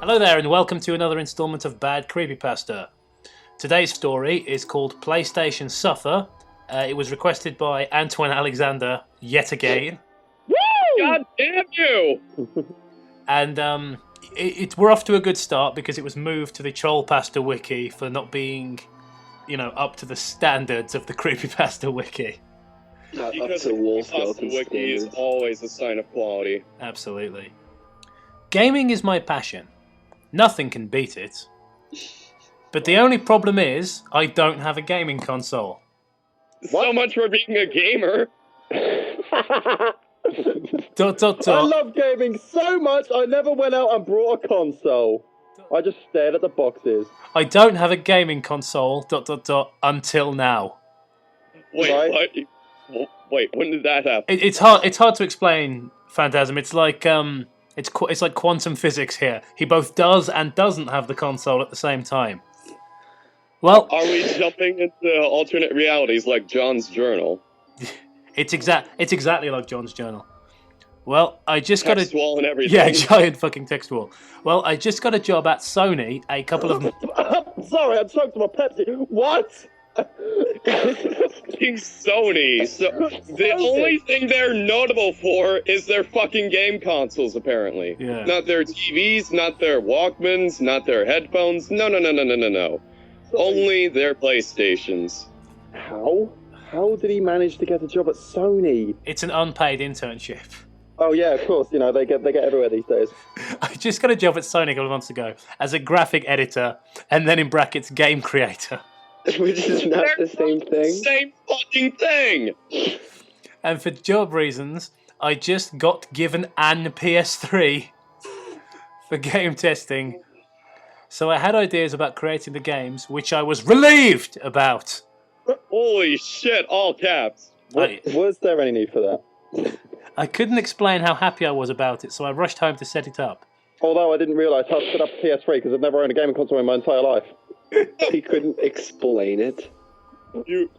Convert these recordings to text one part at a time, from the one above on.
Hello there and welcome to another instalment of Bad Creepypasta. Today's story is called PlayStation Suffer. It was requested by Antoine Alexander yet again. Woo! God damn you! And we're off to a good start because it was moved to the Trollpasta wiki for not being, up to the standards of the Creepypasta wiki. Not Because up to the Wolf Creepypasta wiki is always a sign of quality. Absolutely. Gaming is my passion. Nothing can beat it. But the only problem is, I don't have a gaming console. So much for being a gamer. I love gaming so much, I never went out and brought a console. I just stared at the boxes. I don't have a gaming console, until now. Wait, Right. what? Wait, when did that happen? It's hard to explain, Phantasm. It's like it's like quantum physics here. He both does and doesn't have the console at the same time. Well, Are we jumping into alternate realities like John's journal? it's exactly like John's journal. Well, I just got Text a wall and everything. yeah, giant fucking text wall. Well, I just got a job at Sony a couple of Sorry, I'm choked to my Pepsi. What? Fucking Sony. So the only thing they're notable for is their fucking game consoles, apparently. Yeah. Not their TVs, not their Walkmans, not their headphones. No. Only their PlayStations. How? How did he manage to get a job at Sony? It's an unpaid internship. Oh yeah, of course. You know they get everywhere these days. I just got a job at Sony a couple of months ago as a graphic editor and then in brackets game creator. Which is not the same thing. Same fucking thing. And for job reasons, I just got given an PS3 for game testing. So I had ideas about creating the games, which I was relieved about. Holy shit! All caps. Was there any need for that? I couldn't explain how happy I was about it, so I rushed home to set it up. Although I didn't realise how to set up a PS3 because I've never owned a gaming console in my entire life. He couldn't explain it.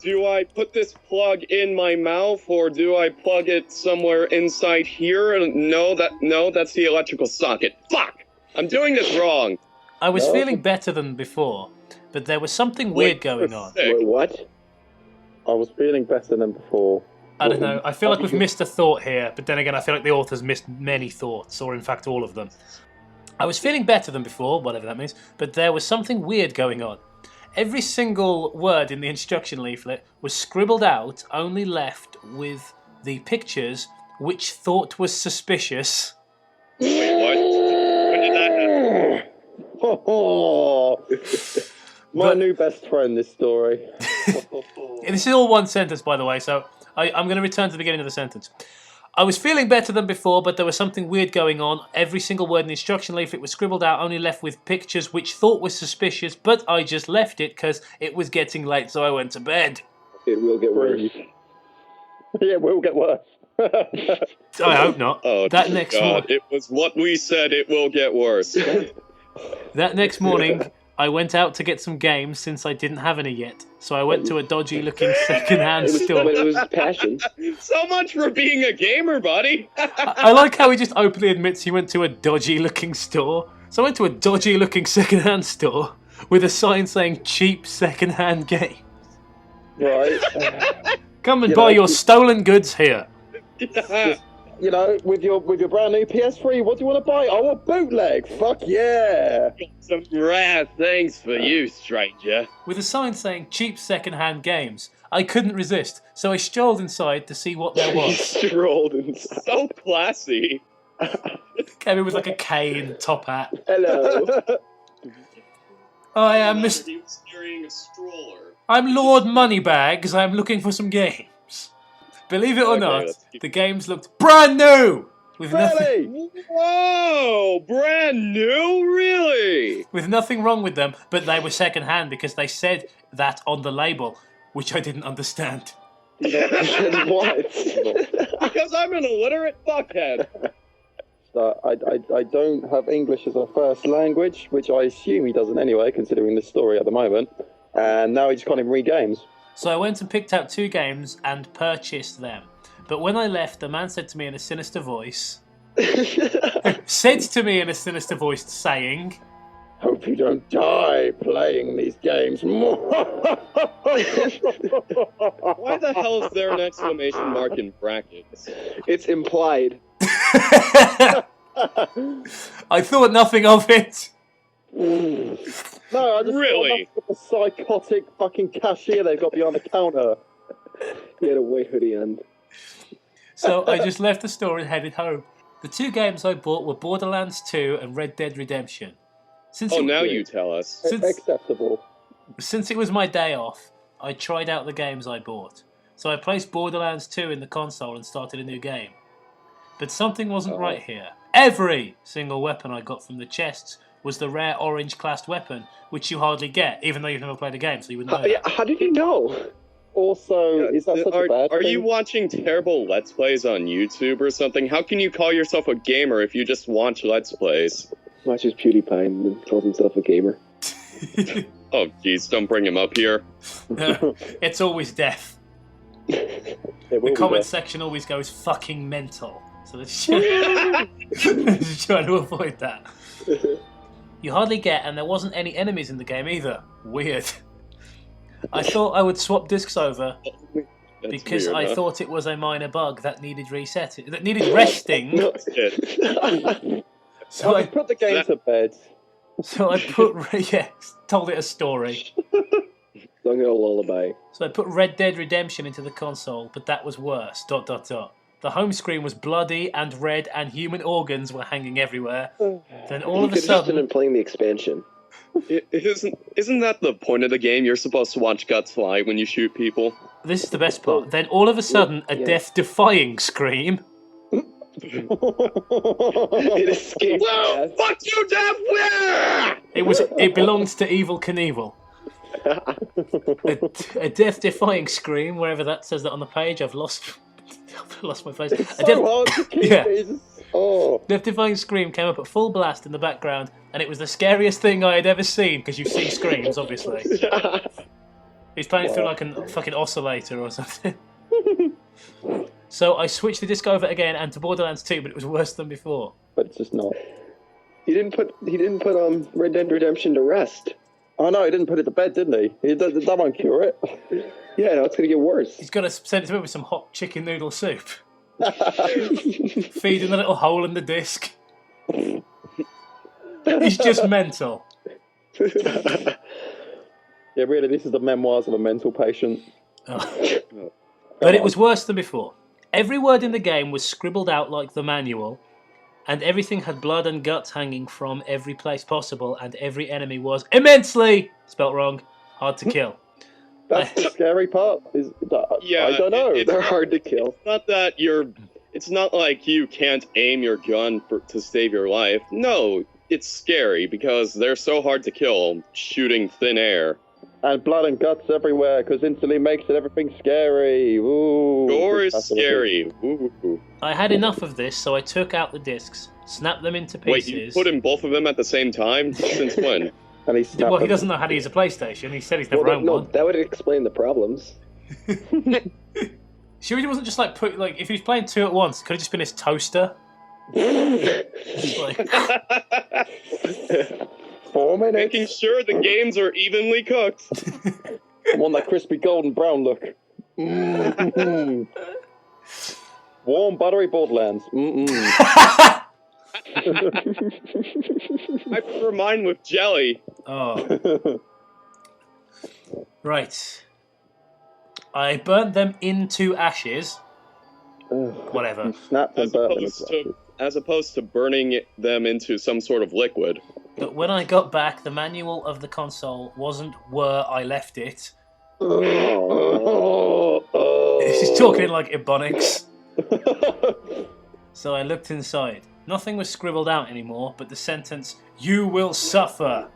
Do I put this plug in my mouth or do I plug it somewhere inside here? No, that's the electrical socket. Fuck! I'm doing this wrong. I was No. feeling better than before, but there was something weird going on. Sick. Wait, what? I was feeling better than before. I don't know, I feel like we've missed a thought here, but then again I feel like the author's missed many thoughts, or in fact all of them. I was feeling better than before, whatever that means, but there was something weird going on. Every single word in the instruction leaflet was scribbled out, only left with the pictures which thought was suspicious. Wait, what? When did that happen? Oh, my But- new best friend. This story. This is all one sentence, by the way, so I'm going to return to the beginning of the sentence. I was feeling better than before, but there was something weird going on. Every single word in the instruction leaflet was scribbled out, only left with pictures which thought was suspicious, but I just left it because it was getting late, so I went to bed. It will get worse. Yeah, it will get worse. I hope not. Oh, That next God, it was what we said. It will get worse. That next morning, I went out to get some games since I didn't have any yet. So I went to a dodgy-looking second-hand But store. it was passion. So much for being a gamer, buddy. I like how he just openly admits he went to a dodgy-looking store. So I went to a dodgy-looking second-hand store with a sign saying cheap second-hand game. Right. Come and You buy know, your stolen goods here. You know, with your brand new PS3, what do you want to buy? Oh, a bootleg. Fuck yeah. Some rare things for you, stranger. With a sign saying cheap second-hand games. I couldn't resist, so I strolled inside to see what there He was. strolled inside. So classy. Came in with like a cane, top hat. Hello. I am Mr. He was carrying a stroller. I'm Lord Moneybags. I'm looking for some games. Believe it or Okay, not, let's keep- the games looked brand new with nothing, Really? Whoa! Brand new, really? with nothing wrong with them. But they were second hand because they said that on the label, which I didn't understand. What? Because I'm an illiterate fuckhead. So I don't have English as a first language, which I assume he doesn't anyway, considering the story at the moment. And now he just can't even read games. So I went and picked out 2 games and purchased them. But when I left, the man said to me in a sinister voice, said to me in a sinister voice, saying, Hope you don't die playing these games. Why the hell is there an exclamation mark in brackets? It's implied. I thought nothing of it. No, I just Really? thought that's the psychotic fucking cashier they've got behind the counter. He had a white hoodie on. So I just left the store and headed home. The two games I bought were Borderlands 2 and Red Dead Redemption. Since Oh, it, now you tell us. Acceptable. since it was my day off, I tried out the games I bought. So I placed Borderlands 2 in the console and started a new game. But something wasn't right here. Every single weapon I got from the chests was the rare orange-classed weapon, which you hardly get, even though you've never played a game, so you wouldn't know that. How did you know? Also, is that such a bad Are thing? you watching terrible Let's Plays on YouTube or something? How can you call yourself a gamer if you just watch Let's Plays? Watches PewDiePie and calls himself a gamer. Oh, jeez, don't bring him up here. It's always death. The comment section always goes fucking mental. So let's just try to avoid that. You hardly get, and there wasn't any enemies in the game either. Weird. I thought I would swap discs over That's because weird, I huh? thought it was a minor bug that needed resetting, that needed resting. Shit. So I put the game to bed. So I put told it a story. Sung it a lullaby. So I put Red Dead Redemption into the console, but that was worse. ... The home screen was bloody and red, and human organs were hanging everywhere. Then all of a You could have just sudden, been playing the expansion. Isn't that the point of the game? You're supposed to watch guts fly when you shoot people. this is the best part. Then all of a sudden, a death-defying scream. It escaped. Whoa! death. Fuck you, Death! It belonged to Evil Knievel. A death-defying scream, wherever that says that on the page. I've lost my place. So hard to keep these. Oh. Death-defying scream came up at full blast in the background, and it was the scariest thing I had ever seen, because you see screams, obviously. He's playing it through like a fucking oscillator or something. So I switched the disc over again and to Borderlands 2, but it was worse than before. But it's just not. He didn't put Red Dead Redemption to rest. Oh no, he didn't put it to bed, didn't he? That won't cure it. Yeah, no, it's gonna get worse. He's got to send it to me with some hot chicken noodle soup. Feeding the little hole in the disc. He's just mental. Yeah, really, this is the memoirs of a mental patient. Oh. But it was worse than before. Every word in the game was scribbled out like the manual, and everything had blood and guts hanging from every place possible, and every enemy was immensely, spelt wrong, hard to kill. That's the scary part. Yeah, I don't know. They're hard to kill. It's not like you can't aim your gun to save your life. No, it's scary because they're so hard to kill, shooting thin air. And blood and guts everywhere, because instantly makes it everything scary. Ooh. Gore is That's what it scary. Ooh. I had enough of this, so I took out the discs, snapped them into Wait, pieces. you put in both of them at the same time? Since when? And he snapped Well, he them. doesn't know how to use a PlayStation. He said he's never owned one. That would explain the problems. Sure, he wasn't just like if he was playing two at once, it could have just been his toaster. Like, 4 minutes. Making sure the games are evenly cooked. I want that crispy golden brown look. Mm-mm. Warm buttery Borderlands. I prefer mine with jelly. oh, right. I burnt them into ashes. Whatever. Snapped and burnt them. As opposed to burning them into some sort of liquid. But when I got back, the manual of the console wasn't where I left it. She's talking in like Ebonics. So I looked inside. Nothing was scribbled out anymore, but the sentence, "You will suffer,"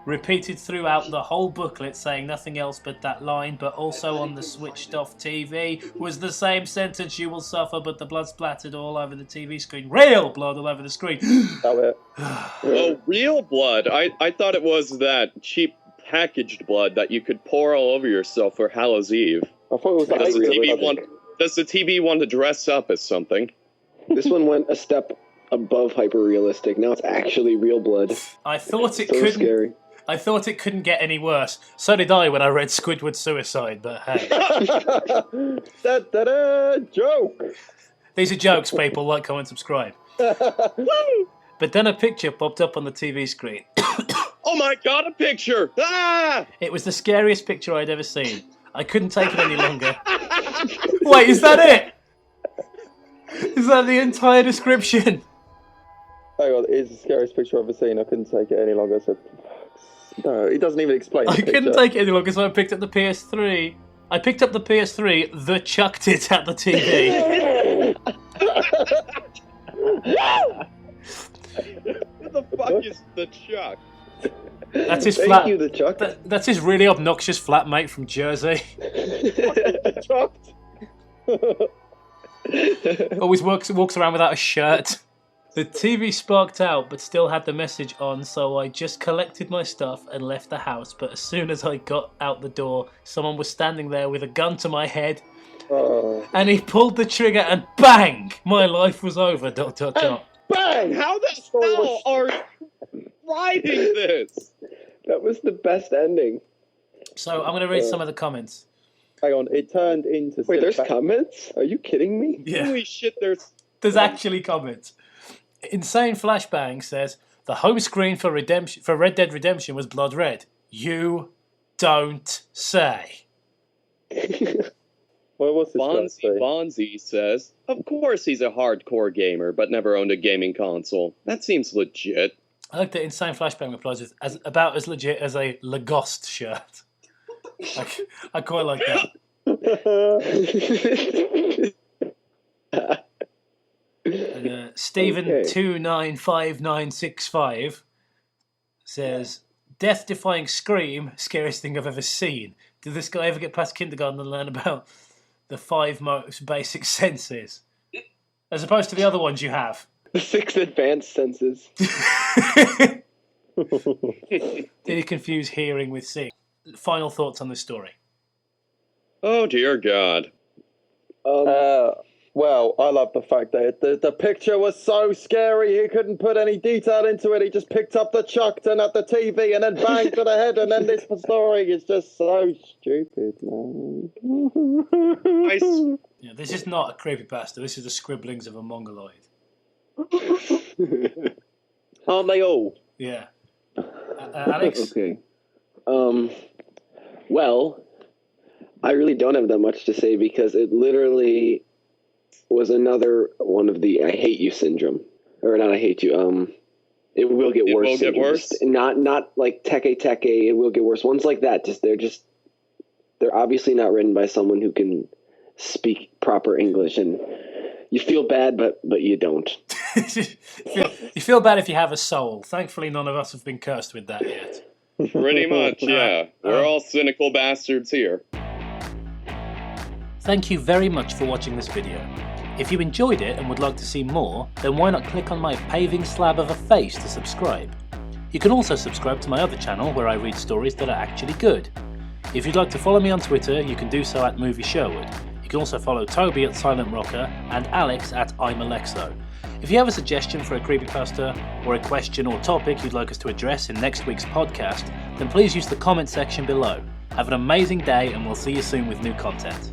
repeated throughout the whole booklet, saying nothing else but that line, but also on the switched off TV was the same sentence, "You will suffer," but the blood splattered all over the TV screen. Real blood all over the screen. That was it. Oh, real blood? I thought it was that cheap packaged blood that you could pour all over yourself for Hallows Eve. I thought it was Does the, real TV blood. want, does the TV want to dress up as something? This one went a step above hyper-realistic. Now it's actually real blood. I thought it So couldn't. scary. I thought it couldn't get any worse. So did I when I read Squidward's Suicide. But hey, Joke! these are jokes, people. Like, comment, subscribe. But then a picture popped up on the TV screen. Oh my god, a picture! Ah! It was the scariest picture I'd ever seen. I couldn't take it any longer. Wait, is that it? Is that the entire description? Hang on, it's the scariest picture I've ever seen. I couldn't take it any longer. So, no, it doesn't even explain. I couldn't take it any longer, so I picked up the PS3. I picked up the PS3, chucked it at the TV. What the fuck is the Chuck? That's his Thank you, the Chuck. That's his really obnoxious flatmate from Jersey. Chucked. Always walks around without a shirt. The TV sparked out, but still had the message on, so I just collected my stuff and left the house. But as soon as I got out the door, someone was standing there with a gun to my head, and he pulled the trigger, and bang! My life was over. ... Bang! How the hell are you writing this? That was the best ending. So I'm going to read some of the comments. Hang on, it turned into... Wait, there's comments? Are you kidding me? Yeah, Holy shit, there's actually comments. Insane Flashbang says the home screen for Red Dead Redemption was blood red. You don't say. Well, what's this guy say? Bonzi says, of course he's a hardcore gamer, but never owned a gaming console. That seems legit. I like that Insane Flashbang replies with about as legit as a Lagoste shirt. I quite like that. And, Stephen295965 says, death-defying scream, scariest thing I've ever seen. Did this guy ever get past kindergarten and learn about the 5 most basic senses? As opposed to the other ones you have. The 6 advanced senses. Did he confuse hearing with seeing? Final thoughts on this story? Oh dear God. Well, I love the fact that the picture was so scary he couldn't put any detail into it. He just picked up the chuckton at the TV and then banged to the head, and then this story is just so stupid, man. Yeah, this is not a creepypasta. This is the scribblings of a mongoloid. Aren't they all? Yeah. Alex? Okay. Well, I really don't have that much to say because it literally was another one of the I hate you syndrome. Or not I hate you, it will get worse. It will get worse? Not like teke, it will get worse. Ones like that, they're obviously not written by someone who can speak proper English, and you feel bad, but you don't. You feel bad if you have a soul. Thankfully, none of us have been cursed with that yet. Pretty much, yeah. We're all cynical bastards here. Thank you very much for watching this video. If you enjoyed it and would like to see more, then why not click on my paving slab of a face to subscribe. You can also subscribe to my other channel where I read stories that are actually good. If you'd like to follow me on Twitter, you can do so at Movie Sherwood. You can also follow Toby at Silent Rocker and Alex at I'm Alexo. If you have a suggestion for a creepypasta, or a question or topic you'd like us to address in next week's podcast, then please use the comment section below. Have an amazing day and we'll see you soon with new content.